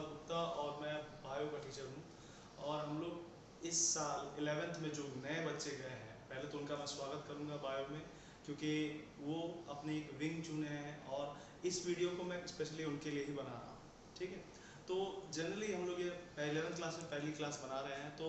गुप्ता और मैं बायो का टीचर हूँ। और हम लोग इस साल 11th में जो नए बच्चे गए हैं, पहले तो उनका मैं स्वागत करूँगा बायो में, क्योंकि वो अपनी एक विंग चुने हैं और इस वीडियो को मैं स्पेशली उनके लिए ही बना रहा हूँ। ठीक है, तो जनरली हम लोग ये 11th क्लास में पहली क्लास बना रहे हैं, तो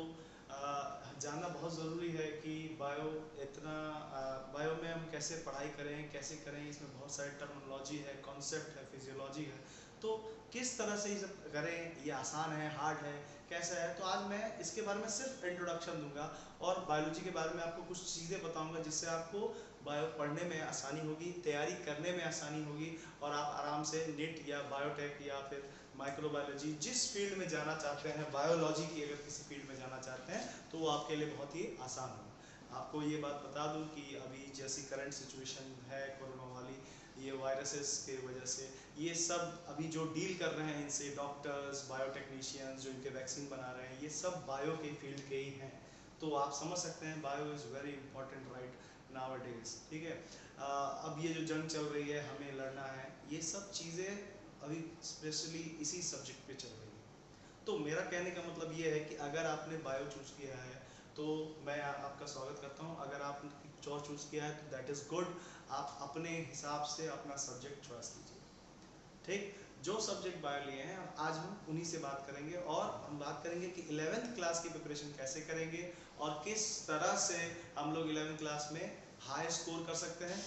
जानना बहुत ज़रूरी है कि बायो में हम कैसे पढ़ाई करें, कैसे करें। इसमें बहुत सारे टर्मिनोलॉजी है, कॉन्सेप्ट है, फिजियोलॉजी है, तो किस तरह से ये सब करें, ये आसान है, हार्ड है, कैसा है। तो आज मैं इसके बारे में सिर्फ इंट्रोडक्शन दूंगा और बायोलॉजी के बारे में आपको कुछ चीज़ें बताऊंगा जिससे आपको बायो पढ़ने में आसानी होगी, तैयारी करने में आसानी होगी और आप आराम से नीट या बायोटेक या फिर माइक्रोबायोलॉजी जिस फील्ड में जाना चाहते हैं, बायोलॉजी की अगर किसी फील्ड में जाना चाहते हैं तो वो आपके लिए बहुत ही आसान होगा। आपको ये बात बता दूं कि अभी जैसी करंट सिचुएशन है कोरोना वाली, ये वायरसेस के वजह से ये सब अभी जो डील कर रहे हैं इनसे डॉक्टर्स, बायोटेक्नीशियंस जो इनके वैक्सीन बना रहे हैं, ये सब बायो के फील्ड के ही हैं। तो आप समझ सकते हैं bio is very important right nowadays. ठीक है, अब ये जो जंग चल रही है, हमें लड़ना है, ये सब चीज़ें अभी स्पेशली इसी सब्जेक्ट पे चल रही है। तो मेरा कहने का मतलब ये है कि अगर आपने बायो चूज किया है तो मैं आपका स्वागत करता हूँ। अगर आपने कुछ और चूज किया है तो दैट इज़ गुड। आप अपने हिसाब से अपना सब्जेक्ट चॉइस कीजिए। ठीक, जो सब्जेक्ट बायो लिए हैं आज हम उन्हीं से बात करेंगे और हम बात करेंगे कि 11th क्लास की प्रिपरेशन कैसे करेंगे और किस तरह से हम लोग 11th क्लास में हाई स्कोर कर सकते हैं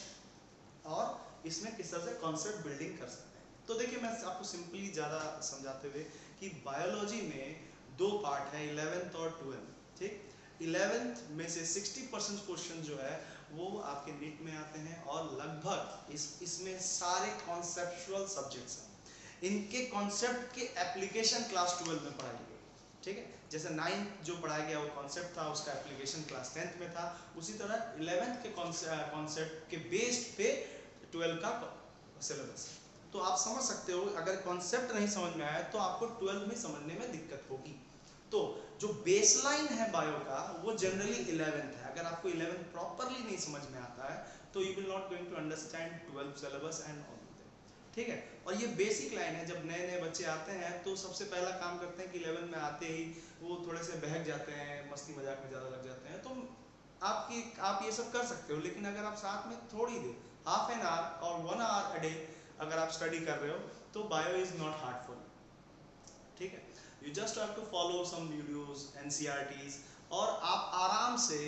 और इसमें किस तरह से कॉन्सेप्ट बिल्डिंग कर सकते हैं। तो देखिए, मैं आपको सिंपली ज़्यादा समझाते हुए कि बायोलॉजी में दो पार्ट है, 11th और 12th। ठीक, 11th में से 60% क्वेश्चन जो है वो आपके नीट में आते हैं और लगभग इसमें सारे कॉन्सेप्चुअल सब्जेक्ट्स हैं। इनके कॉन्सेप्ट के एप्लीकेशन क्लास 12 में पढ़ाई गई। ठीक है, जैसे 9th जो पढ़ाया गया वो कॉन्सेप्ट था, उसका एप्लीकेशन क्लास 10th में था, उसी तरह 11th के कॉन्सेप्ट के बेस्ड पे 12 का सिलेबस है। तो आप समझ सकते हो, अगर कॉन्सेप्ट नहीं समझ में आया तो आपको 12 में समझने में दिक्कत होगी। तो जो बेसलाइन है बायो का वो जनरली 11th है। अगर आपको 11th प्रॉपरली नहीं समझ में आता है तो you will not going to understand 12 syllabus and all. ठीक है, और ये बेसिक लाइन है। जब नए नए बच्चे आते हैं तो सबसे पहला काम करते हैं कि 11 में आते ही वो थोड़े से बहक जाते हैं, मस्ती मजाक में ज़्यादा लग जाते हैं। तो आप ये सब कर सकते हो, लेकिन अगर आप साथ में थोड़ी देर, हाफ एन आवर और 1 आवर अ डे अगर आप स्टडी कर रहे हो तो बायो इज़ नॉट हार्डफुल। ठीक है, you just have to follow some videos, NCERTs और आप आराम से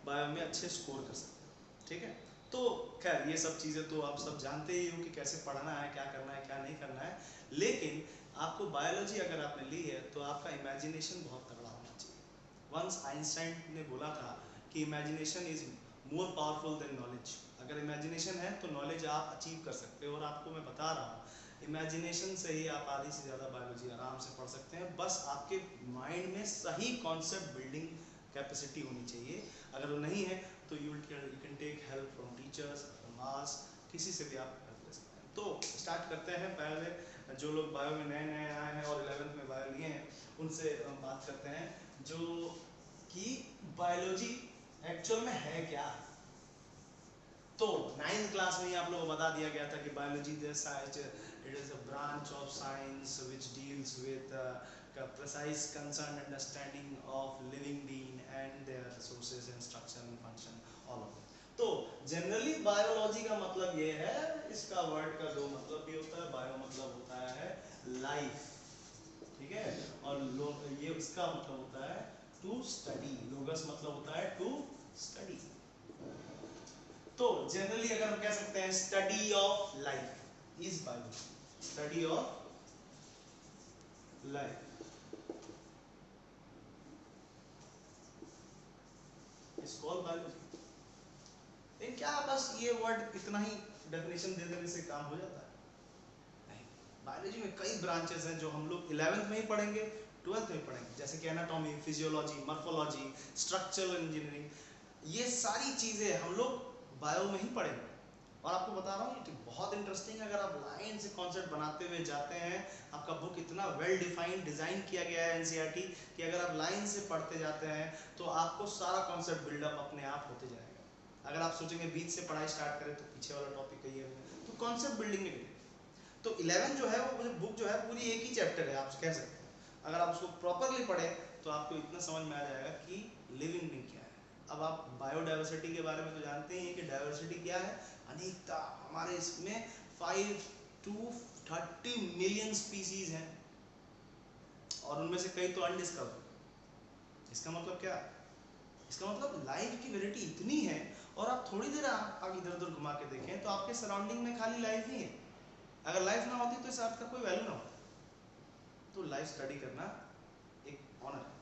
बायो में अच्छे स्कोर कर सकते हो। ठीक है, तो खैर ये सब चीज़ें तो आप सब जानते ही हो कि कैसे पढ़ना है, क्या करना है, क्या नहीं करना है। लेकिन आपको बायोलॉजी अगर आपने ली है तो आपका इमेजिनेशन बहुत तगड़ा होना चाहिए। वंस आइंस्टाइन ने बोला था कि imagination is more powerful than knowledge. अगर इमेजिनेशन है तो नॉलेज आप अचीव कर सकते हो, और आपको मैं बता रहा हूँ इमेजिनेशन से ही आप आधी से ज़्यादा बायोलॉजी आराम से पढ़ सकते हैं। बस आपके माइंड में सही कॉन्सेप्ट बिल्डिंग कैपेसिटी होनी चाहिए। अगर वो नहीं है तो you can take help from teachers, मास, किसी से भी आप हेल्प ले सकते हैं। तो स्टार्ट करते हैं। पहले जो लोग बायो में नए नए आए हैं और 11th में बायो लिए हैं उनसे हम बात करते हैं जो कि बायोलॉजी एक्चुअल में है क्या। तो 9th क्लास में ही आप लोगों को बता दिया गया था कि biology it is a branch of science which deals with precise concerned understanding of living being and their resources and structure and function all of it। तो जनरली बायोलॉजी का मतलब ये है, इसका वर्ड का दो मतलब भी होता है। बायो मतलब होता है लाइफ, ठीक है, और ये इसका मतलब होता है टू स्टडी। लोगस मतलब होता है टू स्टडी। तो जनरली अगर हम कह सकते हैं study of life is biology. Study of life is called biology. लेकिन क्या बस ये वर्ड इतना ही डेफिनेशन दे देने से काम हो जाता है? नहीं, बायोलॉजी में कई ब्रांचेस हैं जो हम लोग 11th में ही पढ़ेंगे, 12th में पढ़ेंगे, जैसे कि anatomy, physiology, morphology, structural engineering. ये सारी चीजें हम लोग बायो में ही पढ़ेंगे। और आपको बता रहा हूँ ये बहुत इंटरेस्टिंग है। अगर आप लाइन से कॉन्सेप्ट बनाते हुए जाते हैं, आपका बुक इतना वेल डिफाइंड डिजाइन किया गया है एनसीईआरटी कि अगर आप लाइन से पढ़ते जाते हैं तो आपको सारा कॉन्सेप्ट बिल्डअप अपने आप होते जाएगा। अगर आप सोचेंगे बीच से पढ़ाई स्टार्ट करें तो पीछे वाला टॉपिक कही है, तो कॉन्सेप्ट बिल्डिंग में करिए। तो 11 जो है वो बुक जो है पूरी एक ही चैप्टर है, आप कह सकते हैं। अगर आप उसको प्रॉपरली पढ़ें तो आपको इतना समझ में आ जाएगा कि लिविंग बीइंग क्या है। अब आप बायोडाइवर्सिटी के बारे में तो जानते ही हैं कि डाइवर्सिटी क्या है, अनेकता। हमारे इसमें 5 to 30 मिलियन स्पीसीज हैं और उनमें से कई तो अनडिस्कवर्ड। इसका मतलब क्या? इसका मतलब लाइफ की वैरायटी इतनी है, और आप थोड़ी देर आप इधर उधर घुमा के देखें तो आपके सराउंडिंग में खाली लाइफ ही है। अगर लाइफ ना होती तो इस अर्थ का कोई वैल्यू ना होता। तो लाइफ स्टडी करना एक ऑनर है।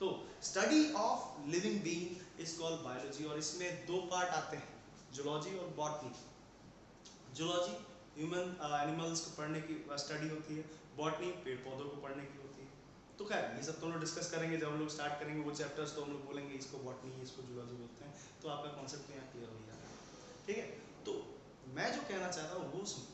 तो study of living being is called biology, और इसमें दो पार्ट आते हैं, जूलॉजी और बॉटनी। जूलॉजी ह्यूमन एनिमल्स को पढ़ने की स्टडी होती है, बॉटनी पेड़ पौधों को पढ़ने की होती है। तो खैर ये सब तो हम लोग डिस्कस करेंगे जब हम लोग स्टार्ट करेंगे वो चैप्टर्स, तो हम लोग बोलेंगे इसको बॉटनी इसको जूलॉजी बोलते हैं, तो आपका कॉन्सेप्ट यहाँ क्लियर हो जाएगा। ठीक है, तो मैं जो कहना चाह रहा हूँ वो सुनिए।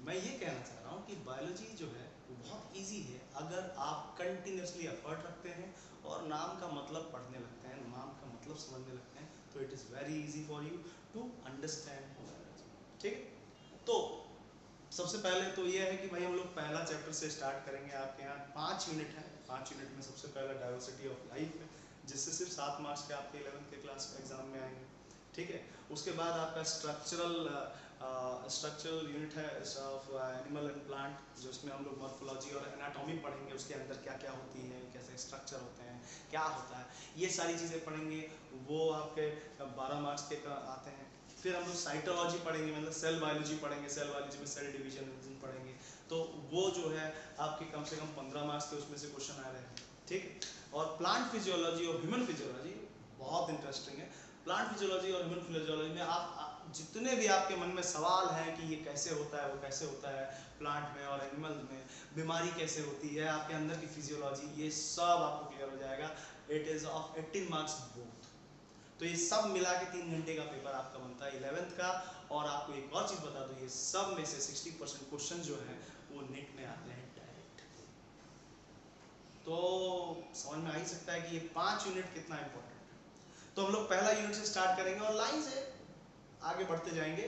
मैं ये कहना चाह रहा हूँ कि बायोलॉजी जो है वो बहुत ईजी है अगर आप कंटिन्यूसली एफर्ट रखते हैं और नाम का मतलब पढ़ने लगते हैं, नाम का मतलब समझने लगते हैं, तो it is very easy for you to understand biology. ठीक है, तो सबसे पहले तो ये है कि भाई हम लोग पहला चैप्टर से स्टार्ट करेंगे। आपके यहाँ 5 यूनिट है, 5 यूनिट में सबसे पहला डाइवर्सिटी ऑफ लाइफ है, जिससे सिर्फ 7 मार्क्स के आपके 11th के क्लास एग्जाम में आएंगे। ठीक है, उसके बाद आपका स्ट्रक्चरल यूनिट है ऑफ एनिमल एंड प्लांट, जो इसमें हम लोग मॉर्फोलॉजी और एनाटॉमी पढ़ेंगे, उसके अंदर क्या क्या होती है, कैसे स्ट्रक्चर होते हैं, क्या होता है, ये सारी चीज़ें पढ़ेंगे। वो आपके 12 मार्क्स के आते हैं। फिर हम लोग साइटोलॉजी पढ़ेंगे, मतलब सेल बायोलॉजी पढ़ेंगे, सेल बायोलॉजी में सेल डिवीजन पढ़ेंगे, तो वो जो है आपके कम से कम 15 मार्क्स के उसमें से क्वेश्चन आ रहे हैं। ठीक है, और प्लांट फिजियोलॉजी और ह्यूमन फिजियोलॉजी बहुत इंटरेस्टिंग है। प्लांट फिजियोलॉजी और ह्यूमन फिजियोलॉजी में आप जितने भी आपके मन में सवाल हैं कि ये कैसे होता है, वो कैसे होता है प्लांट में और एनिमल में, बीमारी कैसे होती है, आपके अंदर की फिजियोलॉजी, ये सब आपको क्लियर हो जाएगा। It is of 18 marks both. तो ये सब मिला के 3 घंटे का पेपर आपका बनता है 11th का। और आपको एक और चीज़ बता दूं, ये सब में से 60% क्वेश्चन जो है वो नेट में आते हैं डायरेक्ट। तो समझ में आ ही सकता है कि ये 5 यूनिट कितना इंपॉर्टेंट है। तो हम लोग पहला यूनिट से स्टार्ट करेंगे और लाइन से आगे बढ़ते जाएंगे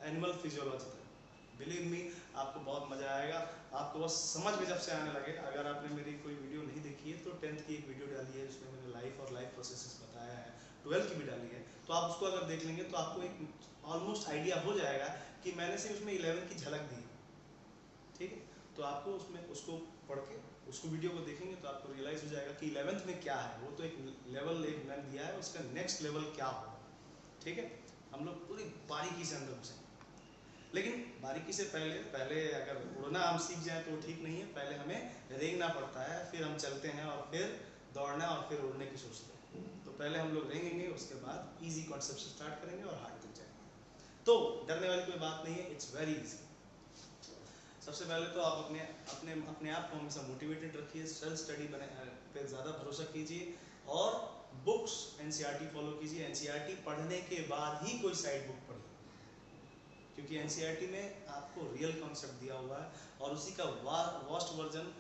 एनिमल फिजियोलॉजी तक। बिलीव मी, आपको बहुत मजा आएगा। आपको बस समझ में जब से आने लगे, अगर आपने मेरी कोई वीडियो नहीं देखी है तो 10th की एक वीडियो डाली है जिसमें मैंने लाइफ और लाइफ प्रोसेसेस बताया है, 12 की भी डाली है, तो आप उसको अगर देख लेंगे तो आपको एक ऑलमोस्ट आइडिया हो जाएगा कि मैंने सिर्फ उसमें 11 की झलक दी। ठीक है, तो आपको उसमें उसको पढ़ के उसको वीडियो को देखेंगे तो आपको रियलाइज हो जाएगा कि 11th में क्या है। वो तो एक लेवल एक मैंने दिया है, उसका नेक्स्ट लेवल क्या होगा। ठीक है, हम लोग पूरी बारीकी से अंदर घुसेंगे, लेकिन बारीकी से पहले अगर उड़ना हम सीख जाएं तो ठीक नहीं है। पहले हमें रेंगना पड़ता है, फिर हम चलते हैं और फिर दौड़ना और फिर उड़ने की सोचते हैं। तो पहले हम लोग रेंगेंगे, उसके बाद इजी कॉन्सेप्ट से स्टार्ट करेंगे और हार्ड तक जाएंगे। तो डरने वाली कोई बात नहीं है, इट्स वेरी इजी। सबसे पहले तो आप अपने अपने अपने आप को हमेशा मोटिवेटेड रखिए, सेल्फ स्टडी पे ज़्यादा भरोसा कीजिए और बुक्स एनसीईआरटी फॉलो कीजिए। एनसीईआरटी पढ़ने के बाद ही कोई साइड बुक पढ़िए, क्योंकि एनसीईआरटी में आपको रियल कॉन्सेप्ट दिया हुआ है और उसी का वास्ट वर्जन,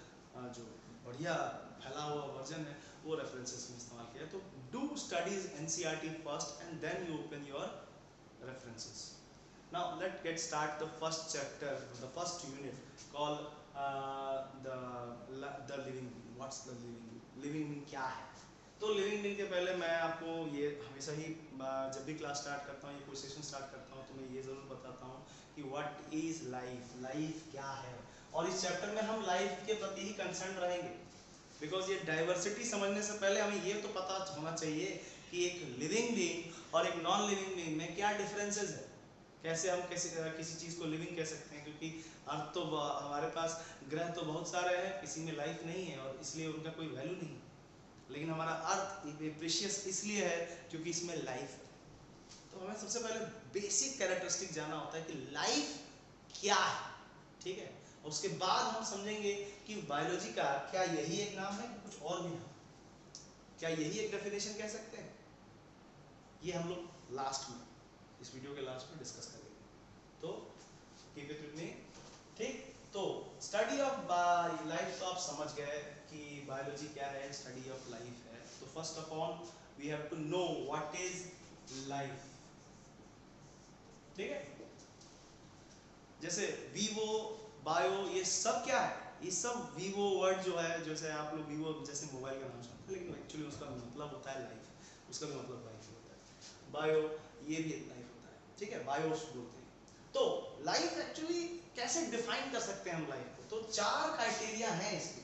जो बढ़िया फैला हुआ वर्जन है, वो रेफरेंसेस में इस्तेमाल किया है। तो do studies NCERT first and then you open your references. Now let's get start the first chapter, the first unit called the living being. What's the living being? Living being क्या है? तो living being के पहले मैं आपको ये हमेशा ही जब भी क्लास स्टार्ट करता हूँ या कोई सेशन स्टार्ट करता हूँ तो मैं ये ज़रूर बताता हूँ कि व्हाट इज लाइफ, लाइफ क्या है। और इस चैप्टर में हम लाइफ के प्रति ही कंसर्न रहेंगे, बिकॉज ये डाइवर्सिटी समझने से पहले हमें ये तो पता होना चाहिए कि एक लिविंग बीइंग और एक नॉन लिविंग बीइंग में क्या डिफरेंसेस है, कैसे हम किसी चीज़ को लिविंग कह सकते हैं, क्योंकि अर्थ तो हमारे पास ग्रह तो बहुत सारे हैं, किसी में लाइफ नहीं है और इसलिए उनका कोई वैल्यू नहीं। लेकिन हमारा अर्थ प्रीशियस इसलिए है क्योंकि इसमें लाइफ है। तो हमें सबसे पहले बेसिक कैरेक्टरिस्टिक जानना होता है कि लाइफ क्या है। ठीक है, उसके बाद हम समझेंगे कि बायोलॉजी का क्या यही एक नाम है कि कुछ और भी है, क्या यही एक डेफिनेशन कह सकते हैं। ये हम लोग लास्ट में, इस वीडियो के लास्ट में डिस्कस करेंगे। तो कीप इट विद मी। ठीक, तो स्टडी ऑफ लाइफ तो आप समझ गए कि बायोलॉजी क्या है, स्टडी ऑफ लाइफ है। तो first of all we have to know what is life. ठीक है, जैसे वीवो, बायो, ये सब क्या है, ये सब वीवो वर्ड जो है, जैसे आप लोग वीवो जैसे मोबाइल का नाम सुनते हैं, लेकिन एक्चुअली उसका मतलब होता है लाइफ, उसका भी मतलब लाइफ होता है। बायो, ये भी लाइफ होता है, ठीक है, बायोस बोलते हैं। तो लाइफ एक्चुअली कैसे डिफाइन कर सकते हैं हम लाइफ को, तो 4 क्राइटेरिया हैं इसके।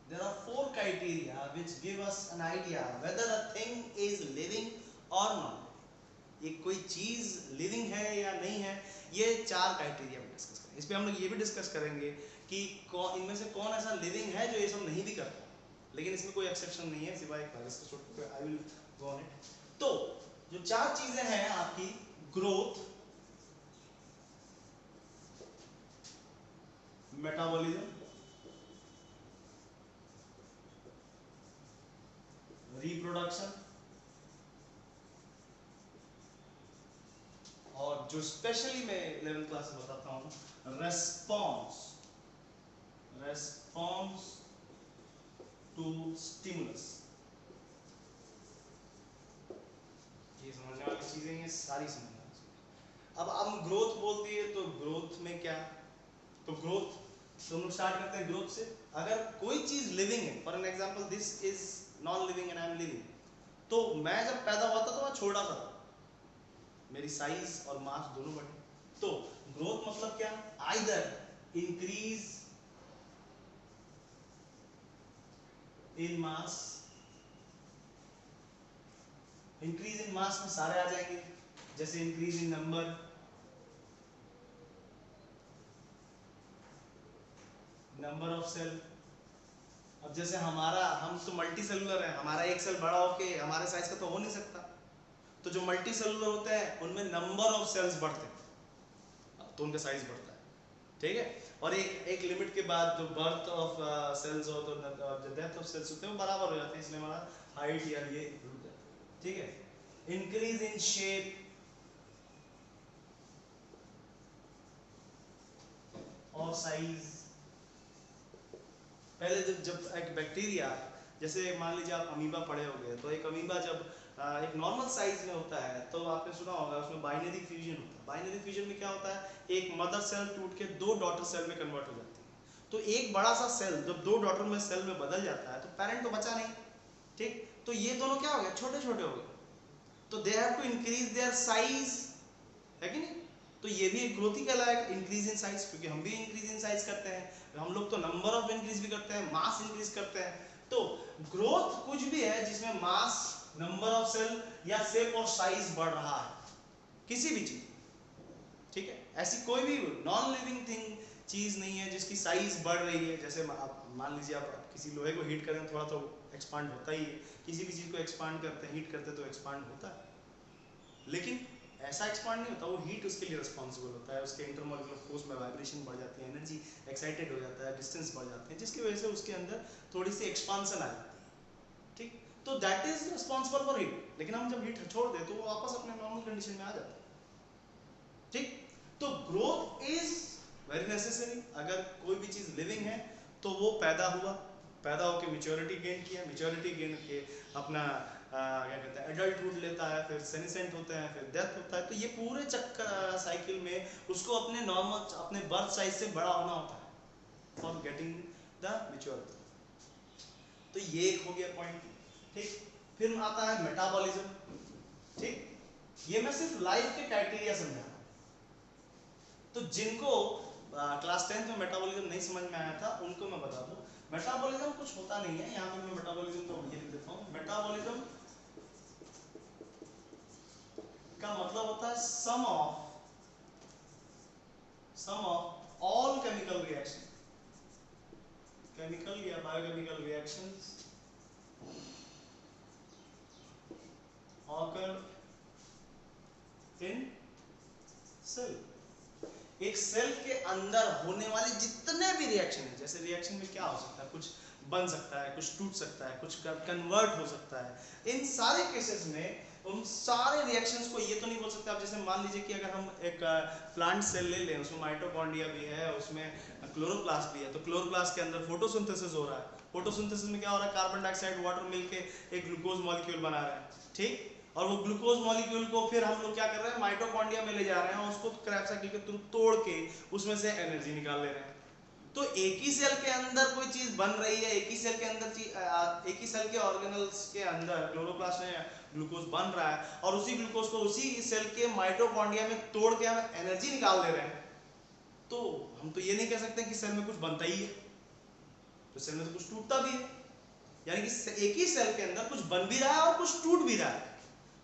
There are 4 criteria which give us an idea whether a thing is living or not. ये कोई चीज लिविंग है या नहीं है, ये 4 क्राइटेरिया हम डिस्कस करेंगे। इस पे हम लोग ये भी डिस्कस करेंगे कि इनमें से कौन ऐसा लिविंग है जो ये सब नहीं भी करता, लेकिन इसमें कोई एक्सेप्शन नहीं है सिवाय एक वायरस के छोटे पे। I will go on it. तो जो 4 चीजें हैं आपकी, ग्रोथ, मेटाबॉलिज्म, रिप्रोडक्शन, और जो स्पेशली मैं 11th क्लास में बताता हूँ, रेस्पॉन्स, रेस्पॉन्स टू स्टिमुलस। ये समझने वाली चीजें, ये सारी समझने वाली चीजें। अब हम ग्रोथ बोल दिए, तो ग्रोथ में क्या, तो ग्रोथ, तो हम लोग स्टार्ट करते हैं ग्रोथ से। अगर कोई चीज लिविंग है, for an example this is non living and I am living, तो मैं जब पैदा हुआ था तो मैं छोटा सा था, मेरी साइज और मास दोनों बढ़े। तो ग्रोथ मतलब क्या, either increase in mass, increase in mass में सारे आ जाएंगे, जैसे increase in number, number of cell. अब जैसे हम तो मल्टी सेलुलर है, हमारा एक सेल बड़ा होके हमारे साइज का तो हो नहीं सकता, तो जो मल्टी सेलुलर होते हैं उनमें नंबर ऑफ सेल्स बढ़ते हैं, तो उनका साइज बढ़ता है, ठीक है। और एक लिमिट के बाद जो बर्थ ऑफ सेल्स हो तो जो डेथ ऑफ सेल्स होते हैं वो बराबर हो जाते हैं, इसलिए हमारा हाइट या ये रुक जाता है, ठीक है। इंक्रीज इन शेप और साइज। पहले जब एक बैक्टीरिया, जैसे मान लीजिए आप अमीबा पढ़े हो गए, तो एक अमीबा जब एक नॉर्मल साइज में होता है, तो आपने सुना होगा उसमें बाइनरी फ्यूजन होता है। बाइनरी फ्यूजन में क्या होता है, एक मदर सेल टूट के 2 डॉटर सेल में कन्वर्ट हो जाती है। तो एक बड़ा सा सेल जब 2 डॉटर में सेल में बदल जाता है, तो पेरेंट तो बचा नहीं, ठीक, तो ये दोनों क्या हो गए, छोटे छोटे हो गए, तो they have to increase their size, है कि नहीं। तो ये भी एक ग्रोथ ही कहलाएगा, इंक्रीज इन साइज, क्योंकि हम भी इंक्रीज इन साइज करते हैं, हम लोग तो नंबर ऑफ इंक्रीज भी करते हैं, मास इंक्रीज करते हैं। तो ग्रोथ कुछ भी है जिसमें मास, नंबर ऑफ सेल या शेप और साइज बढ़ रहा है, किसी भी चीज, ठीक है। ऐसी कोई भी नॉन लिविंग थिंग चीज नहीं है जिसकी साइज बढ़ रही है। जैसे आप मान लीजिए आप किसी लोहे को हीट करें, थोड़ा तो एक्सपांड होता ही है, किसी भी चीज को एक्सपांड करते हैं, हीट करते हैं तो एक्सपांड होता है, लेकिन ऐसा एक्सपांड नहीं होता, वो हीट उसके लिए रिस्पॉन्सिबल होता है, उसके इंटरमॉलिक्यूलर फोर्स में वाइब्रेशन बढ़ जाती है, एनर्जी एक्साइटेड हो जाता है, डिस्टेंस बढ़ जाते हैं, जिसकी वजह से उसके अंदर थोड़ी सी एक्सपांसन आ जाती है, ठीक। तो that is responsible for heat, लेकिन हम जब हीट छोड़ दें तो वो वापस अपने नॉर्मल कंडीशन में आ जाता है, ठीक। तो ग्रोथ इज वेरी नेसेसरी। अगर कोई भी चीज लिविंग है तो वो पैदा हुआ, पैदा होकर मैच्योरिटी गेन किया, मैच्योरिटी गेन के अपना क्या कहते हैं एडल्टहुड लेता है, फिर सेनिसेंट होते हैं, फिर डेथ होता है। तो ये पूरे चक्कर साइकिल में उसको अपने नॉर्मल, अपने बर्थ साइज से बड़ा होना होता है फॉर गेटिंग द मैच्योरिटी। तो ये एक हो गया पॉइंट, ठीक। फिर आता है मेटाबॉलिज्म, ठीक। ये मैं सिर्फ लाइफ के क्राइटेरिया समझा रहा हूं। तो जिनको क्लास 10th में मेटाबॉलिज्म नहीं समझ में आया था उनको मैं बता दूं, मेटाबॉलिज्म कुछ होता नहीं है। यहाँ पे मैं मेटाबॉलिज्म को ये लिख देता हूँ, मेटाबॉलिज्म का मतलब होता है sum of all chemical reaction, chemical या biochemical reactions occur in cell। एक सेल के अंदर होने वाले जितने भी रिएक्शन है, जैसे रिएक्शन में क्या हो सकता है, कुछ बन सकता है, कुछ टूट सकता है, कुछ कन्वर्ट हो सकता है, इन सारे केसेस में उन सारे रिएक्शंस को ये तो नहीं बोल सकते आप। जैसे मान लीजिए कि अगर हम एक प्लांट सेल ले लें, उसमें माइटोकॉन्ड्रिया भी है, उसमें क्लोरोप्लास्ट भी है, तो क्लोरोप्लास्ट के अंदर फोटोसिंथेसिस हो रहा है। फोटोसिंथेसिस में क्या हो रहा है, कार्बन डाइऑक्साइड वाटर मिलके एक ग्लूकोज मॉलिक्यूल बना रहा है, ठीक। और वो ग्लूकोज मॉलिक्यूल को फिर हम लोग क्या कर रहे हैं, माइटोकॉन्ड्रिया में ले जा रहे हैं और उसको क्रैब साइकिल के थ्रू तोड़ के उसमें से एनर्जी निकाल ले रहे हैं। तो एक ही सेल के अंदर कोई चीज बन रही है, एक ही सेल के अंदर एक ही सेल के ऑर्गेनल्स के अंदर क्लोरोप्लास्ट में ग्लूकोज बन रहा है और उसी ग्लूकोज को उसी सेल के माइटोकॉन्ड्रिया में तोड़ के हम एनर्जी निकाल दे रहे हैं। तो हम तो ये नहीं कह सकते कि सेल में कुछ बनता ही है, तो सेल में तो कुछ टूटता भी है, यानी कि एक ही सेल के अंदर कुछ बन भी रहा है और कुछ टूट भी रहा है।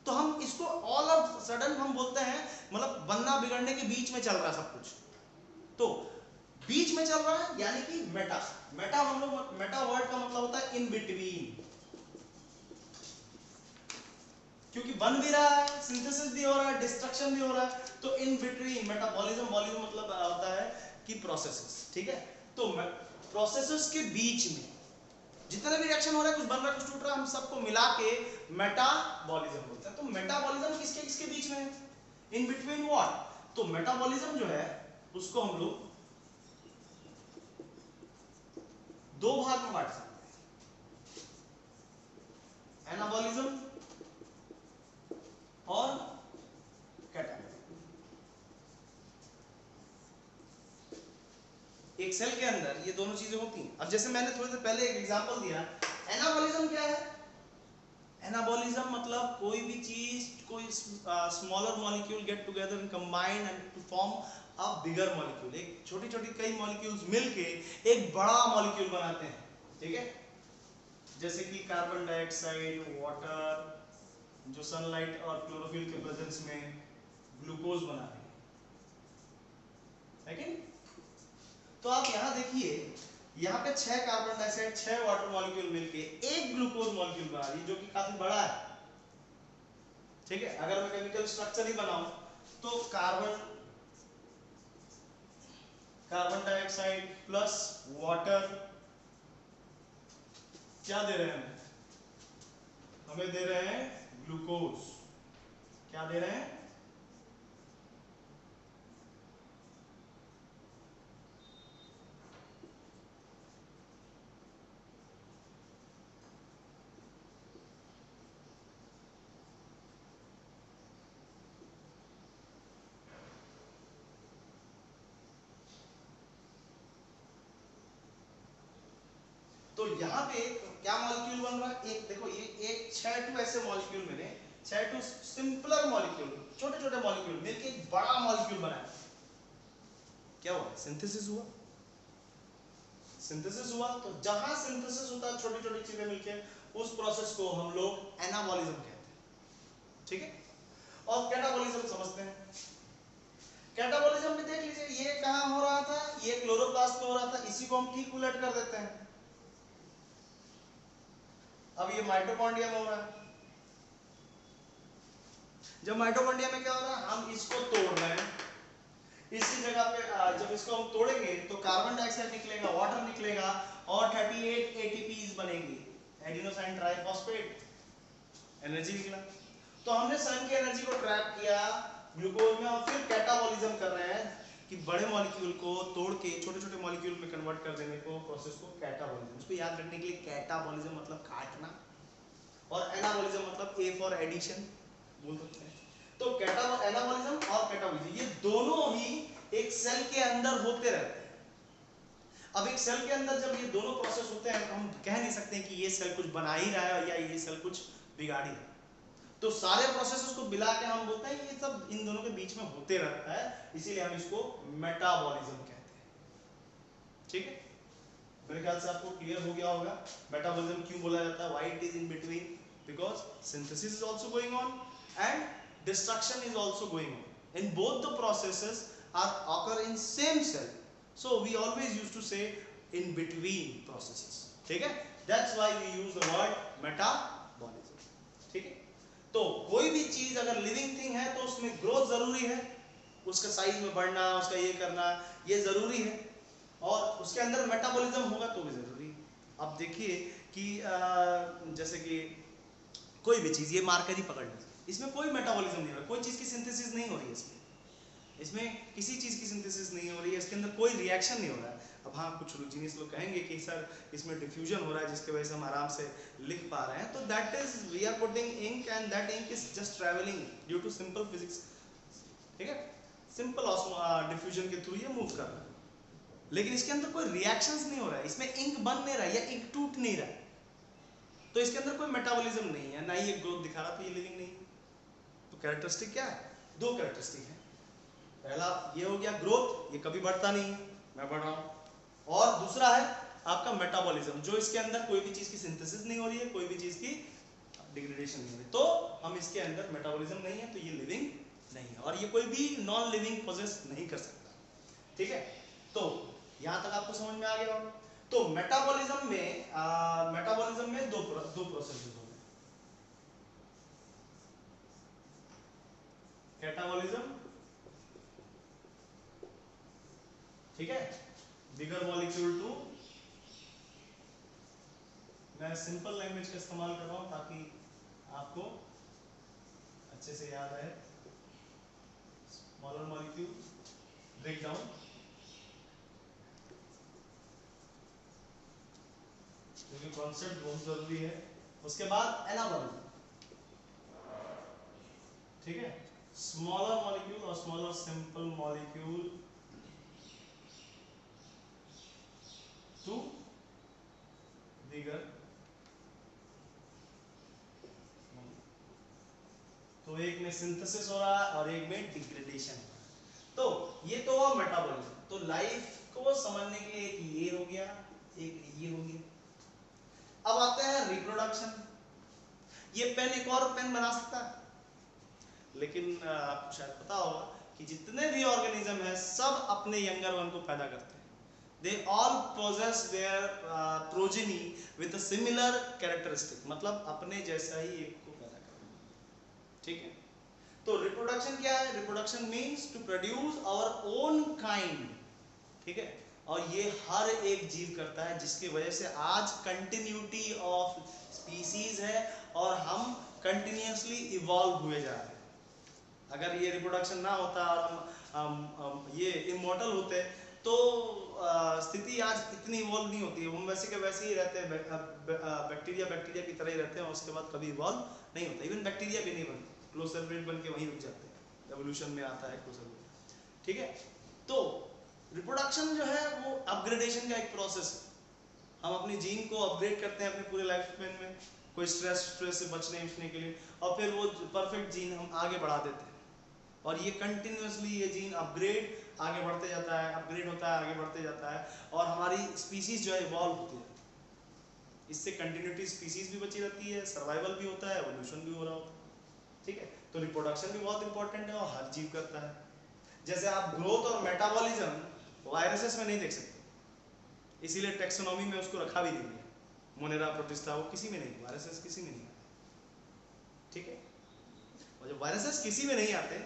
तो हम इसको ऑल ऑफ सडन हम बोलते हैं, मतलब बनना बिगड़ने के बीच में चल रहा है सब कुछ, तो बीच में चल रहा है यानी कि मेटा। मेटा हम लोग, मेटा वर्ड का मतलब होता है इन बिटवीन, क्योंकि बन भी रहा है, सिंथेसिस भी हो रहा है, डिस्ट्रक्शन भी हो रहा है, तो इन बिटवीन मेटाबॉलिज्म। बॉलिज्म मतलब होता है कि प्रोसेसेस, ठीक है। तो प्रोसेसेस के बीच में जितने भी रिएक्शन हो रहा है, कुछ बन रहा है कुछ टूट रहा है, हम सबको मिला के मेटाबॉलिज्म बोलते हैं। तो मेटाबॉलिज्म किसके किसके बीच में है, इन बिटवीन व्हाट। तो मेटाबॉलिज्म जो है उसको हम लोग दो भाग में बांट सकते हैं, एनाबॉलिज्म और कैटाबॉलिज्म। एक सेल के अंदर ये दोनों चीजें होती हैं। अब जैसे मैंने थोड़ी देर पहले एक एग्जांपल दिया, एनाबॉलिज्म क्या है, एनाबॉलिज्म मतलब कोई भी चीज, कोई smaller molecule get together and combine and to form a bigger molecule. एक छोटी छोटी कई मॉलिक्यूल्स मिलके एक बड़ा मॉलिक्यूल बनाते हैं, ठीक है। जैसे कि कार्बन डाइऑक्साइड, वाटर, जो सनलाइट और क्लोरोफिल के प्रेजेंस में ग्लूकोज बनाते हैं, है। तो आप यहाँ देखिए, यहाँ पे 6 कार्बन डाइऑक्साइड 6 वाटर मॉलिक्यूल मिलके एक ग्लूकोज मॉलिक्यूल बना रही है, जो कि काफी बड़ा है, ठीक है। अगर मैं केमिकल स्ट्रक्चर ही बनाऊं तो कार्बन डाइऑक्साइड प्लस वाटर क्या दे रहे हैं, हमें दे रहे हैं ग्लूकोज। क्या दे रहे हैं, तो यहाँ पे क्या मॉलिक्यूल बन रहा है, एक देखो, ये एक 6 ऐसे मॉलिक्यूल मिले, 6 सिंपलर मॉलिक्यूल, छोटे छोटे मॉलिक्यूल मिलके एक बड़ा मॉलिक्यूल बना। क्या हुआ, सिंथेसिस हुआ। सिंथेसिस हुआ, तो जहां सिंथेसिस होता है छोटी छोटी चीजें मिलके, उस प्रोसेस को हम लोग एनाबॉलिज्म कहते हैं, ठीक है। और कैटाबॉलिज्म समझते हैं। कैटाबॉलिज्म में देख लीजिए, ये कहां हो रहा था, ये क्लोरोप्लास्ट में हो रहा था, इसी को हम ठीक उलट कर देते हैं। अब ये माइटोकॉन्ड्रिया में हो रहा है। जब माइटोकॉन्ड्रिया में क्या हो रहा है, हम इसको तोड़ रहे हैं, इसी जगह पे जब इसको हम तोड़ेंगे तो कार्बन डाइऑक्साइड निकलेगा, वाटर निकलेगा और 38 एटीपीज बनेंगी, एडिनोसाइन ट्राइफॉस्फेट, एनर्जी निकला। तो हमने सन की एनर्जी को ट्रैप किया ग्लूकोज में, और फिर कैटाबॉलिज्म कर रहे हैं कि बड़े मॉलिक्यूल को तोड़ के छोटे छोटे मॉलिक्यूल में कन्वर्ट कर देने को, प्रोसेस को कैटाबॉलिज्म। इसको याद रखने के लिए, कैटाबॉलिज्म मतलब काटना और एनाबॉलिज्म मतलब ए फॉर एडिशन बोल सकते हैं। तो एनाबॉलिज्म और कैटाबॉलिज्म ये दोनों ही एक सेल के अंदर होते रहते हैं। अब एक सेल के अंदर जब ये दोनों प्रोसेस होते हैं तो हम कह नहीं सकते कि ये सेल कुछ बना ही रहा है या ये सेल कुछ बिगाड़ ही रहा है। तो सारे प्रोसेसेस को मिला के हम बोलते हैं ये सब इन दोनों के बीच में होते रहता है, इसीलिए हम इसको मेटाबॉलिज्म कहते हैं, ठीक है। मेरे ख्याल से आपको क्लियर हो गया होगा मेटाबॉलिज्म क्यों बोला जाता है, why it is in between, because synthesis is also going on and destruction is also going on in both the processes are occur in same cell, so we always used to say in between processes, ठीक है। that's why we use the word metabolism, ठीक है। तो कोई भी चीज अगर living thing है तो उसमें ग्रोथ जरूरी है, उसका साइज में बढ़ना, उसका ये करना ये जरूरी है, और उसके अंदर मेटाबॉलिज्म होगा तो भी जरूरी है। अब देखिए कि जैसे कि कोई भी चीज, ये मार्कर ही पकड़ लीजिए, इसमें कोई मेटाबॉलिज्म नहीं हो रहा, कोई चीज की सिंथेसिस नहीं हो रही है, इसमें किसी चीज की सिंथेसिस नहीं हो रही है, इसके अंदर कोई रिएक्शन नहीं हो रहा है। अब हाँ कुछ जीनियस लोग कहेंगे कि सर इसमें डिफ्यूजन हो रहा है जिसकी वजह से हम आराम से लिख पा रहे हैं, तो that is we are putting ink and that ink is just travelling due to simple physics, ठीक है, सिंपल डिफ्यूजन के थ्रू ये मूव कर रहा है। लेकिन इसके अंदर कोई रिएक्शंस नहीं हो रहा है, इसमें इंक बन नहीं रहा है या इंक टूट नहीं रहा है, तो इसके अंदर कोई मेटाबॉलिज्म नहीं है, ना ही ये ग्रोथ दिखा रहा, तो ये लिविंग नहीं है। तो कैरेक्टरिस्टिक क्या है? दो कैरेक्टरिस्टिक है। पहला ये हो गया ग्रोथ, ये कभी बढ़ता नहीं है, मैं बढ़ रहा हूं, और दूसरा है आपका मेटाबॉलिज्म, जो इसके अंदर कोई भी चीज की सिंथेसिस नहीं हो रही है, कोई भी चीज की डिग्रेडेशन नहीं हो रही, तो हम इसके अंदर मेटाबॉलिज्म नहीं है, तो ये लिविंग नहीं है, और ये कोई भी नॉन लिविंग प्रोसेस नहीं कर सकता, ठीक है। तो यहां तक आपको समझ में आ गया होगा। तो मेटाबॉलिज्म में दो प्रोसेसेस होते हैं, कैटाबॉलिज्म, ठीक है, बिगर मॉलिक्यूल टू, मैं सिंपल लैंग्वेज का इस्तेमाल कर रहा हूं ताकि आपको अच्छे से याद आए। स्मॉलर मॉलिक्यूल ब्रेक डाउन, क्योंकि कॉन्सेप्ट बहुत जरूरी है। उसके बाद एनाबॉलिज्म, ठीक है, स्मॉलर मॉलिक्यूल और स्मॉलर सिंपल मॉलिक्यूल टू बिगर, तो एक में सिंथेसिस हो रहा है और एक में डिग्रेडेशन हो रहा है। तो ये तो हुआ मेटाबॉलिज्म। तो लाइफ को समझने के लिए एक ये हो गया, एक ये हो गया। अब आते हैं रिप्रोडक्शन। ये पेन एक और पेन बना सकता है, लेकिन आपको शायद पता होगा कि जितने भी ऑर्गेनिज्म है सब अपने यंगर वन को पैदा करते हैं। They all possess their progeny with a similar characteristic, मतलब अपने जैसा ही एक को पैदा करते हैं, ठीक है। तो रिप्रोडक्शन क्या है? Reproduction means to produce our own kind, ठीक है, और ये हर एक जीव करता है, जिसकी वजह से आज कंटिन्यूटी ऑफ स्पीसीज है और हम कंटिन्यूअसली इवॉल्व हुए जा रहे हैं। अगर ये रिप्रोडक्शन ना होता और हम ये इमॉर्टल होते तो स्थिति आज इतनी इवॉल्व नहीं होती है। हम वैसे के वैसे ही रहते हैं, बैक्टीरिया की तरह ही रहते हैं, और उसके बाद कभी इवॉल्व नहीं होता। इवन बैक्टीरिया भी नहीं बनते, क्लोज सेपरेट बन के वहीं रुक जाते हैं। एवोल्यूशन में आता है क्लोज सेपरेट, ठीक है। तो रिप्रोडक्शन जो है वो अपग्रेडेशन का एक प्रोसेस है। हम अपनी जीन को अपग्रेड करते हैं अपने पूरे लाइफ स्पेन में, कोई स्ट्रेस से बचने के लिए, और फिर वो परफेक्ट जीन हम आगे बढ़ा देते हैं, और ये कंटिन्यूअसली ये जीन अपग्रेड आगे बढ़ते जाता है, अपग्रेड होता है, आगे बढ़ते जाता है, और हमारी स्पीसीज जो है इवॉल्व होती है। इससे कंटिन्यूटी स्पीसीज भी बची रहती है, सर्वाइवल भी होता है, एवोल्यूशन भी हो रहा होता है, ठीक है। तो रिप्रोडक्शन भी बहुत इंपॉर्टेंट है और हर जीव करता है। जैसे आप ग्रोथ और मेटाबॉलिज्म वायरसेस में नहीं देख सकते, इसीलिए टेक्सोनॉमी में उसको रखा भी नहीं है। मोनेरा, प्रोटिस्टा वो किसी में नहीं, वायरसेस किसी में नहीं आते, ठीक है। और जब वायरसेस किसी में नहीं आते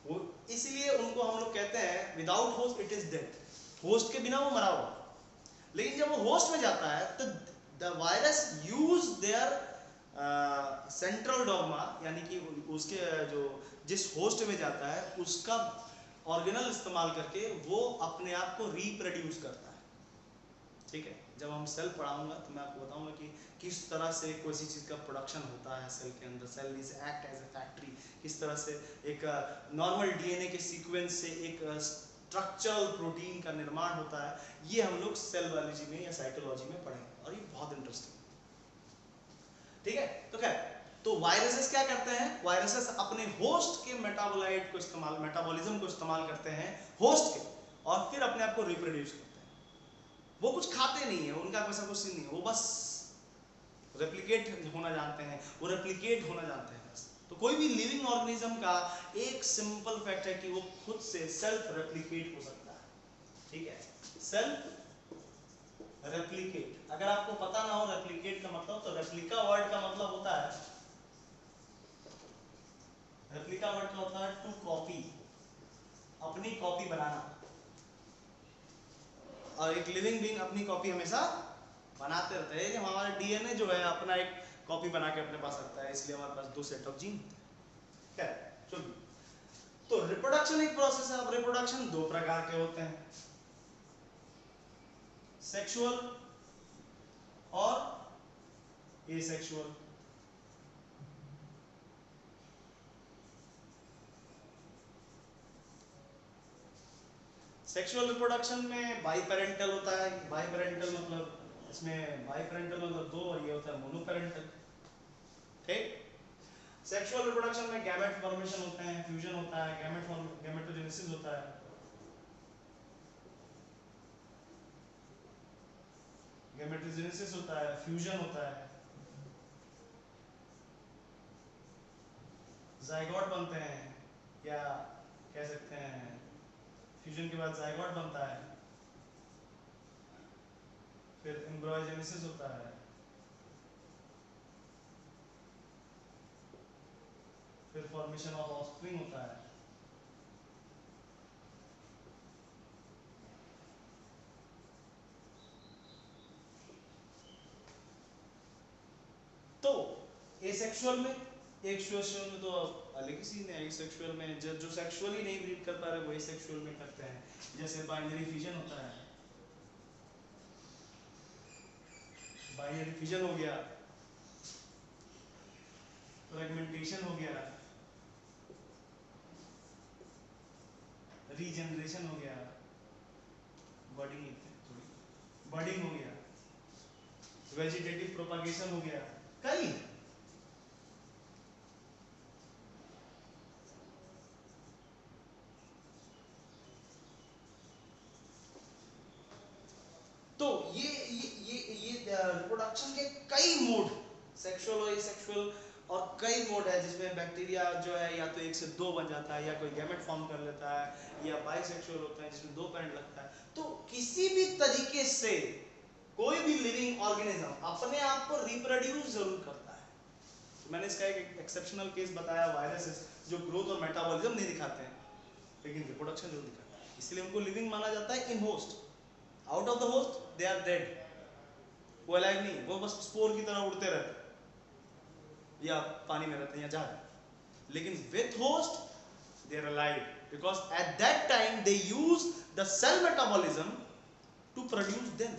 वो, इसीलिए उनको हम लोग कहते हैं without host it is dead, host के बिना वो मरा हुआ। लेकिन जब वो होस्ट में जाता है तो the virus use their central dogma, यानी कि उसके जो जिस होस्ट में जाता है उसका ऑर्गेनल इस्तेमाल करके वो अपने आप को रिप्रोड्यूस करता है, ठीक है। जब हम सेल पढ़ाऊंगा तो मैं आपको बताऊंगा कि किस तरह से किसी चीज़ का प्रोडक्शन होता है सेल के अंदर। Cell is act as a factory, किस तरह से एक नॉर्मल डीएनए के सीक्वेंस से एक स्ट्रक्चरल प्रोटीन का निर्माण होता है, ये हम लोग सेल बायोलॉजी में या साइकोलॉजी में पढ़ेंगे, और ये बहुत इंटरेस्टिंग, ठीक है। तो क्या, तो वायरसेस क्या करते हैं? वायरसेस अपने होस्ट के मेटाबोलाइट को इस्तेमाल, मेटाबॉलिज्म को इस्तेमाल करते हैं होस्ट के, और फिर अपने आप को रिप्रोड्यूस करते हैं। वो कुछ खाते नहीं है, उनका वैसा कुछ नहीं है, वो बस रेप्लिकेट होना जानते हैं, वो रेप्लिकेट होना जानते हैं बस। तो कोई भी लिविंग ऑर्गेनिज्म का एक सिंपल फैक्ट है कि वो खुद से सेल्फ रेप्लिकेट हो सकता है, ठीक है, सेल्फ रेप्लिकेट। अगर आपको पता ना हो रेप्लिकेट का मतलब, तो रेप्लिका वर्ड का मतलब होता है, रेप्लिका वर्ड का होता है टू कॉपी, अपनी कॉपी बनाना। और एक लिविंग बीइंग अपनी कॉपी हमेशा बनाते रहते हैं। जब हमारा डीएनए जो है अपना एक कॉपी बना के अपने पास रखता है, इसलिए हमारे पास दो सेट ऑफ जीन है। तो रिप्रोडक्शन एक प्रोसेस है। अब रिप्रोडक्शन दो प्रकार के होते हैं, सेक्सुअल और एसेक्सुअल। सेक्सुअल रिप्रोडक्शन में बाई पेरेंटल होता है। बाई पेरेंटल मतलब इसमें बाई पेरेंटल मतलब दो, और ये होता है मोनोपेरेंटल। ठीक। सेक्सुअल रिप्रोडक्शन में गैमेट फॉर्मेशन होते हैं, फ्यूजन होता है, गैमेटोजेनेसिस होता है, गैमेटोजेनेसिस होता है, फ्यूजन होता है, जाइगोट बनते हैं, या कह सकते हैं फ्यूजन के बाद जाइगोट बनता है, फिर एम्ब्रयोजेनेसिस होता है, फिर फॉर्मेशन ऑफ ऑफस्प्रिंग होता है। तो एसेक्सुअल में, एक सेक्सुअल में तो अलग ही सीन है। एसेक्सुअल में जो सेक्सुअली नहीं ब्रीड कर पा रहे वो एसेक्सुअल में करते हैं। जैसे बाइनरी फिजन होता है, बाइनरी फिजन हो गया, फ्रेगमेंटेशन हो गया, रीजनरेशन हो गया, बर्डिंग लिखते हैं थोड़ी, बर्डिंग हो गया, वेजिटेटिव प्रोपागेशन हो गया, कई। तो ये रिप्रोडक्शन के कई मोड, सेक्सुअल और एसेक्सुअल, और कई मोड है जिसमें बैक्टीरिया जो है या तो एक से दो बन जाता है, या कोई गैमेट फॉर्म कर लेता है, या बाइसेक्सुअल होता है जिसमें दो पेरेंट लगता है। तो किसी भी तरीके से कोई भी लिविंग ऑर्गेनिज्म अपने आप को रिप्रोड्यूस जरूर करता है। तो मैंने इसका एक एक्सेप्शनल केस बताया, वायरसेस जो ग्रोथ और मेटाबॉलिज्म नहीं दिखाते हैं लेकिन रिप्रोडक्शन जरूर दिखाते हैं, इसलिए उनको लिविंग माना जाता है in host. Out of the host they are dead, वो अलाइव नहीं, वो बस स्पोर की तरह उड़ते रहते हैं या पानी में रहते हैं या जहाज। लेकिन with host they are alive, because at that time they use the cell metabolism to produce them.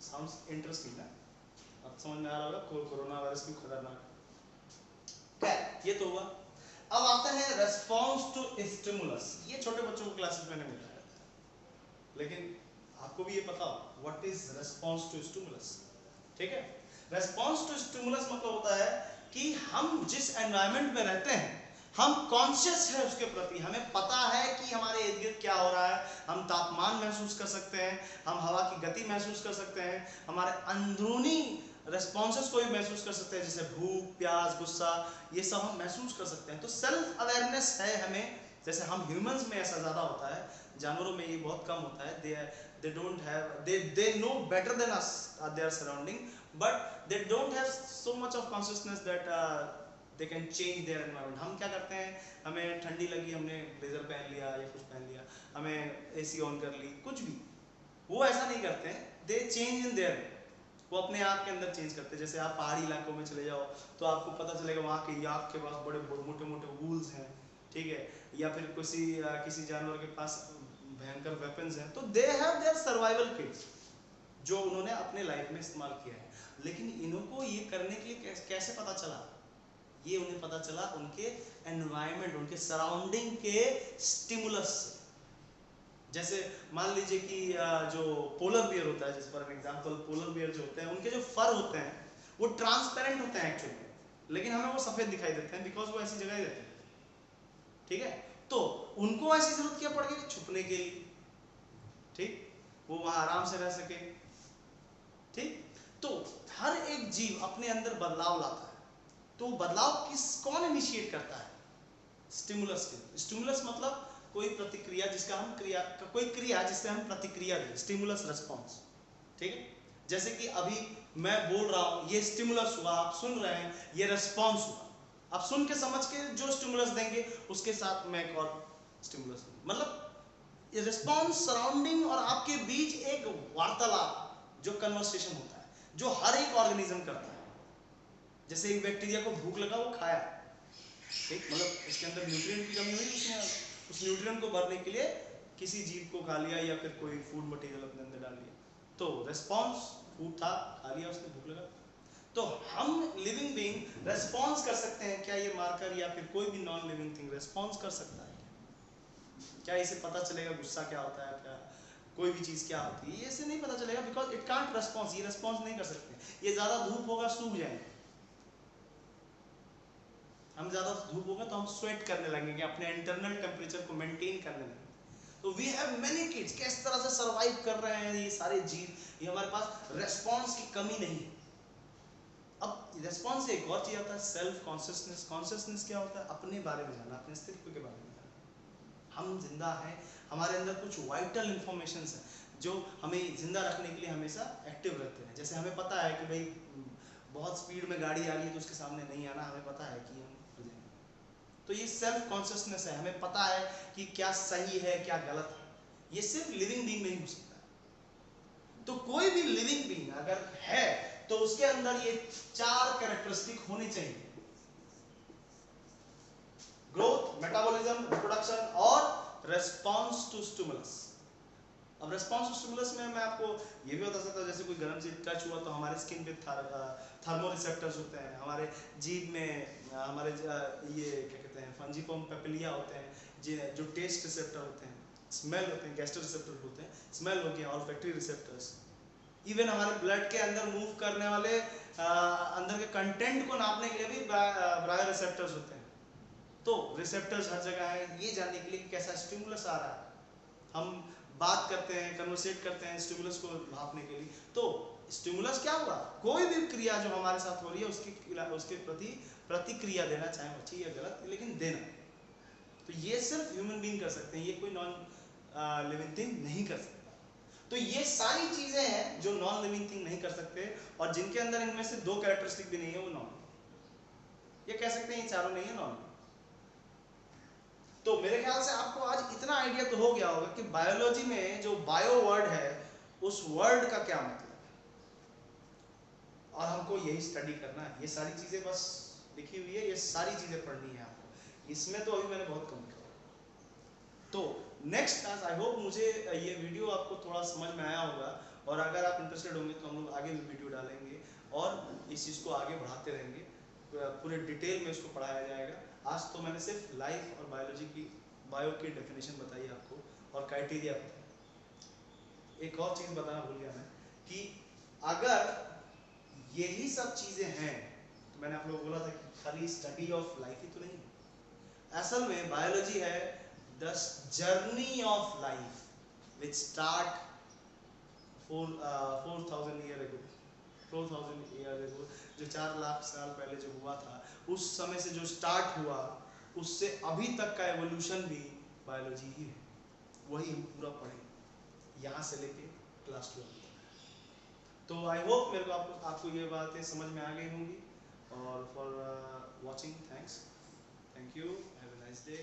Sounds interesting है, अब समझ में आ रहा होगा कोरोना वायरस क्यों खतरनाक है। ये तो हुआ। अब आता है रेस्पॉन्स टू स्टिमुलस। ये छोटे बच्चों को क्लासेस में नहीं मिलता है, लेकिन आपको भी ये पता हो what is response to stimulus. ठीक है, रेस्पॉन्स टू स्टिमुलस मतलब होता है कि हम जिस एनवायरनमेंट में रहते हैं हम कॉन्शियस है उसके प्रति, हमें पता है कि हमारे इर्द गिर्द क्या हो रहा है, हम तापमान महसूस कर सकते हैं, हम हवा की गति महसूस कर सकते हैं, हमारे अंदरूनी रेस्पॉन्सेस को भी महसूस कर सकते हैं, जैसे भूख, प्यास, गुस्सा, ये सब हम महसूस कर सकते हैं। तो सेल्फ अवेयरनेस है हमें। जैसे हम ह्यूमंस में ऐसा ज़्यादा होता है, जानवरों में ये बहुत कम होता है। they don't have they know better than us their surrounding, but they don't have so much of consciousness that they can change their environment. हम क्या करते हैं, हमें ठंडी लगी, हमने ब्लेजर पहन लिया या कुछ पहन लिया, हमें एसी ऑन कर ली, कुछ भी। वो ऐसा नहीं करते हैं, दे चेंज इन देयर, वो अपने आप के अंदर चेंज करते हैं। जैसे आप पहाड़ी इलाकों में चले जाओ तो आपको पता चलेगा वहाँ के याक के पास बड़े मोटे मोटे वूल्स हैं, ठीक है, या फिर किसी जानवर के पास भयंकर वेपन्स हैं। तो they have their survival kits जो उन्होंने अपने लाइफ में इस्तेमाल किया है। लेकिन इनको ये करने के लिए कैसे पता चला? ये उन्हें पता चला उनके एनवायरनमेंट, उनके सराउंडिंग के स्टिमुलस। जैसे मान लीजिए कि जो पोलर बियर होता है, जैसे फॉर एग्जांपल पोलर बियर जो होते हैं उनके जो फर होते हैं वो ट्रांसपेरेंट होते हैं एक्चुअली, लेकिन हमें वो सफेद दिखाई देते हैं बिकॉज वो ऐसी जगह ही रहते हैं। ठीक है, तो उनको ऐसी जरूरत क्या पड़ गई छुपने के लिए, ठीक, वो वहां आराम से रह सके। ठीक, तो हर एक जीव अपने अंदर बदलाव लाता है, तो बदलाव कौन इनिशिएट करता है? स्टिमुलस के। स्टिमुलस मतलब कोई प्रतिक्रिया जिसका हम कोई क्रिया जिससे हम प्रतिक्रिया दें, स्टिमुलस रिस्पॉन्स। ठीक है, जैसे कि अभी मैं बोल रहा हूं, ये स्टिमुलस हुआ, आप सुन रहे हैं, ये रिस्पॉन्स हुआ। आप सुन के समझ के जो स्टिमुलस देंगे उसके साथ मैं एक और स्टिमुलस, मतलब ये रिस्पॉन्स सराउंडिंग और आपके बीच एक वार्तालाप जो कन्वर्सेशन होता है, जो हर एक ऑर्गेनिज्म करता है। जैसे एक बैक्टीरिया को भूख लगा, वो खाया, ठीक, मतलब उसके अंदर न्यूट्रिएंट की कमी हुई, उसने उस न्यूट्रिएंट को भरने के लिए किसी जीव को खा लिया या फिर कोई फूड मटेरियल अपने अंदर डाल लिया, तो रेस्पॉन्स फूड था, खा लिया उसने, भूख लगा। तो हम लिविंग बीइंग रेस्पॉन्स कर सकते हैं क्या? ये मार्कर या फिर कोई भी नॉन लिविंग थिंग रेस्पॉन्स कर सकता है क्या? इसे पता चलेगा गुस्सा क्या होता है, क्या कोई भी चीज़ क्या होती है? ये इसे नहीं पता चलेगा, बिकॉज इट कांट रेस्पॉन्स, ये रेस्पॉन्स नहीं कर सकते। ये ज़्यादा धूप होगा सूख जाएंगे, हम ज़्यादा धूप होगा तो हम स्वेट करने लगेंगे, अपने इंटरनल टेम्परेचर को मेंटेन करने लगेंगे। तो वी हैव मेनी किड्स, किस तरह से सर्वाइव कर रहे हैं ये सारे जीव, ये हमारे पास रेस्पॉन्स की कमी नहीं है। अब रेस्पॉन्स से एक और चीज़ आता है, सेल्फ कॉन्शियसनेस। कॉन्शियसनेस क्या होता है? अपने बारे में जाना, अपने अस्तित्व के बारे में जाना। हम जिंदा हैं, हमारे अंदर कुछ वाइटल इंफॉर्मेशन है जो हमें जिंदा रखने के लिए हमेशा एक्टिव रहते हैं। जैसे हमें पता है कि भाई बहुत स्पीड में गाड़ी आ रही है तो उसके सामने नहीं आना, हमें पता है कि हम हो जाएंगे। तो ये सेल्फ कॉन्शियसनेस है, हमें पता है कि क्या सही है क्या गलत है। ये सिर्फ लिविंग बीइंग में ही हो सकता है। तो कोई भी लिविंग बीइंग अगर है तो उसके अंदर ये 4 कैरेक्टरिस्टिक होनी चाहिए: ग्रोथ, मेटाबॉलिज्म, रिप्रोडक्शन और रेस्पॉन्स टू स्टिमुलस। अब रेस्पॉन्स टू स्टिमुलस में मैं आपको ये भी बता सकता हूँ, जैसे कोई गर्म चीज टच हुआ तो हमारे स्किन पे थर्मो रिसेप्टर्स होते हैं, हमारे जीभ में हमारे ये क्या कहते हैं फंजीफॉर्म पेपिलिया होते हैं जो टेस्ट रिसेप्टर होते हैं, स्मेल होते हैं गैस्ट्रो रिसेप्टर होते हैं, स्मेल हो गया ऑल्फैक्टरी रिसेप्टर्स। इवन हमारे ब्लड के अंदर मूव करने वाले अंदर के कंटेंट को नापने के लिए भी ब्रायो रिसेप्टर्स होते हैं। तो रिसेप्टर्स हर जगह है ये जानने के लिए कि कैसा स्टिमुलस आ रहा है। हम बात करते हैं, कन्वर्सेट करते हैं स्टिमुलस को भापने के लिए। तो स्टिमुलस क्या हुआ? कोई भी क्रिया जो हमारे साथ हो रही है उसके प्रति प्रतिक्रिया देना, चाहे अच्छी या गलत, लेकिन देना। तो ये सिर्फ ह्यूमन बीइंग कर सकते हैं, ये कोई नॉन लिविंग थिंग नहीं कर सकता। तो ये सारी चीजें हैं जो नॉन लिविंग थिंग नहीं कर सकते, और जिनके अंदर इनमें से 2 कैरेक्टरिस्टिक भी नहीं है, वो नॉन, ये कह सकते हैं ये चारों नहीं है, नॉन। तो मेरे ख्याल से आपको आज इतना आइडिया तो हो गया होगा कि बायोलॉजी में जो बायो वर्ड है उस वर्ड का क्या मतलब है, और हमको यही स्टडी करना है। ये सारी चीजें बस लिखी हुई है, ये सारी चीजें पढ़नी है आपको। इसमें तो अभी मैंने बहुत कम किया। तो नेक्स्ट क्लास आई होप मुझे ये वीडियो आपको थोड़ा समझ में आया होगा, और अगर आप इंटरेस्टेड होंगे तो हम लोग आगे भी वीडियो डालेंगे और इस चीज़ को आगे बढ़ाते रहेंगे, पूरे डिटेल में इसको पढ़ाया जाएगा। आज तो मैंने सिर्फ लाइफ और बायोलॉजी की बायो की डेफिनेशन बताई आपको और क्राइटेरिया बताया। एक और चीज़ बताना भूल गया मैं कि अगर यही सब चीज़ें हैं तो मैंने आप लोगों को बोला था कि खाली स्टडी ऑफ लाइफ ही तो नहीं है। असल में बायोलॉजी है the journey of life which start 4,000 year ago, 4,000 year ago, जो 4 लाख साल पहले जो हुआ था, उस समय से जो स्टार्ट हुआ उससे अभी तक का एवोल्यूशन भी बायोलॉजी ही है। वही हम पूरा पढ़ेंगे यहाँ से लेके क्लास 12 तक। तो आई होप मेरे को आपको ये बातें समझ में आ गई होंगी। और for watching thanks, thank you, have a nice day.